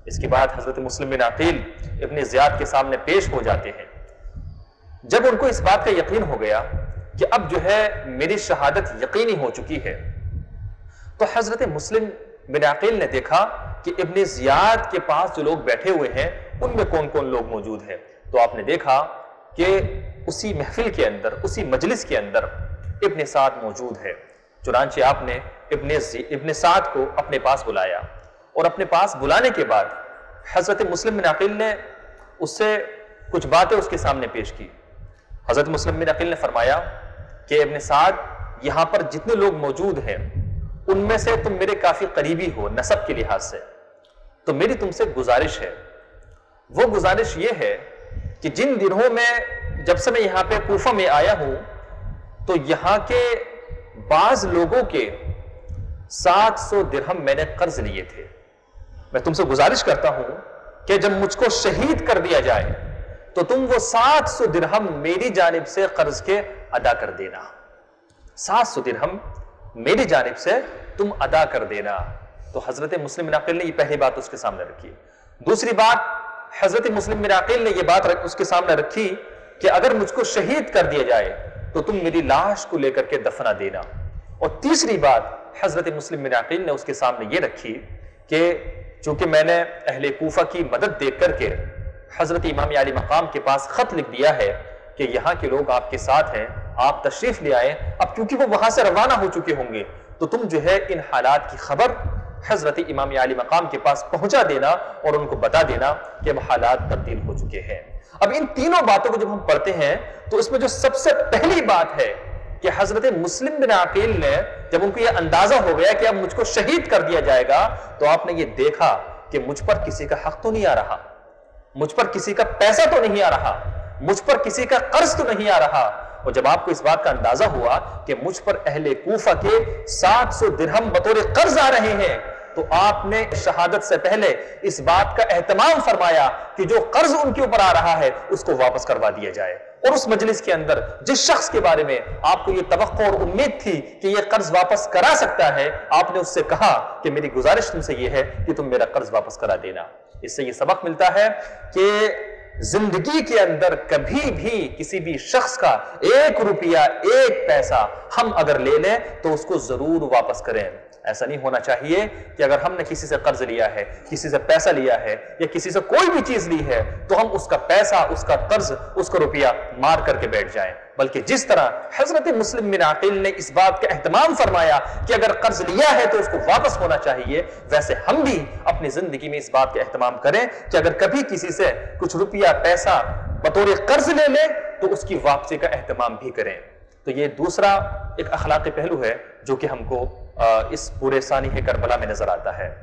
اس کے بعد حضرت مسلم بن عقیل ابن زیاد کے سامنے پیش ہو جاتے ہیں. جب ان کو اس بات کا یقین ہو گیا کہ اب جو ہے میری شہادت یقینی ہو چکی ہے، تو حضرت مسلم بن عقیل نے دیکھا کہ ابن زیاد کے پاس جو لوگ بیٹھے ہوئے ہیں ان میں کون کون لوگ موجود ہیں. تو آپ نے دیکھا کہ اسی محفل کے اندر، اسی مجلس کے اندر ابن سعد موجود ہے. چنانچہ آپ نے ابن سعد کو اپنے پاس بلایا، اور اپنے پاس بلانے کے بعد حضرت مسلم بن عقیل نے اس سے کچھ باتیں اس کے سامنے پیش کی. حضرت مسلم بن عقیل نے فرمایا کہ ابن سعد، یہاں پر جتنے لوگ موجود ہیں ان میں سے تم میرے کافی قریبی ہو نسب کے لحاظ سے، تو میری تم سے گزارش ہے. وہ گزارش یہ ہے کہ جن دنوں میں جب سے میں یہاں پہ کوفہ میں آیا ہوں تو یہاں کے بعض لوگوں کے 700 درہم میں نے قرض لیے تھے. میں تم سے گزارش کرتا ہوں کہ جب مجھ کو شہید کر دیا جائے تو تم وہ 700 درہم میری جانب سے قرض کے ادا کر دینا. 700 درہم میری جانب سے تم ادا کر دینا. تو حضرت مسلم بن عقیل نے یہ پہلی بات اس کے سامنے رکھی. دوسری بات، حضرت مسلم بن عقیل نے یہ بات اس کے سامنے رکھی کہ اگر مجھ کو شہید کر دیا جائے تو تم میری لاش کو لے کر کے دفنا دینا. اور تیسری بات حضرت مسلم بن عقیل نے اس کے سامنے یہ رکھی کہ چونکہ میں نے اہل کوفہ کی مدد دیکھ کر کے حضرت امام علی مقام کے پاس خط لکھ دیا ہے کہ یہاں کے لوگ آپ کے ساتھ ہیں، آپ تشریف لے آئیں. اب کیونکہ وہ وہاں سے روانہ ہو چکے ہوں گے تو تم جو ہے ان حالات کی خبر حضرت امام علی مقام کے پاس پہنچا دینا اور ان کو بتا دینا کہ اب حالات تبدیل ہو چکے ہیں. اب ان تینوں باتوں کو جب ہم پڑھتے ہیں تو اس میں جو سب سے پہلی بات ہے کہ حضرت مسلم بن عقیل نے جب ان کو یہ اندازہ ہو گیا کہ اب مجھ کو شہید کر دیا جائے گا تو آپ نے یہ دیکھا کہ مجھ پر کسی کا حق تو نہیں آ رہا، مجھ پر کسی کا پیسہ تو نہیں آ رہا، مجھ پر کسی کا قرض تو نہیں آ رہا. اور جب آپ کو اس بات کا اندازہ ہوا کہ مجھ پر اہل کوفہ کے 700 درہم بطور قرض آ رہے ہیں تو آپ نے شہادت سے پہلے اس بات کا اہتمام فرمایا کہ جو قرض ان کے اوپر آ رہا ہے اس کو واپس کروا دیا جائے. اور اس مجلس کے اندر جس شخص کے بارے میں آپ کو یہ توقع اور امید تھی کہ یہ قرض واپس کرا سکتا ہے، آپ نے اس سے کہا کہ میری گزارش تم سے یہ ہے کہ تم میرا قرض واپس کرا دینا. اس سے یہ سبق ملتا ہے کہ زندگی کے اندر کبھی بھی کسی بھی شخص کا 1 روپیہ 1 پیسہ ہم اگر لے لیں تو اس کو ضرور واپس کریں. ایسا نہیں ہونا چاہیے کہ اگر ہم نے کسی سے قرض لیا ہے، کسی سے پیسہ لیا ہے یا کسی سے کوئی بھی چیز لی ہے تو ہم اس کا پیسہ، اس کا قرض، اس کا روپیہ مار کر کے بیٹھ جائیں. بلکہ جس طرح حضرت مسلم بن عقیل نے اس بات کا اہتمام فرمایا کہ اگر قرض لیا ہے تو اس کو واپس ہونا چاہیے، ویسے ہم بھی اپنی زندگی میں اس بات کا اہتمام کریں کہ اگر کبھی کسی سے کچھ روپیہ پیسہ بطور قرض لے لیں تو اس کی واپسی کا اہتمام بھی کریں. تو یہ دوسرا ایک اخلاقی پہلو ہے جو کہ ہم کو اس پورے سانحہ کربلا میں نظر آتا ہے.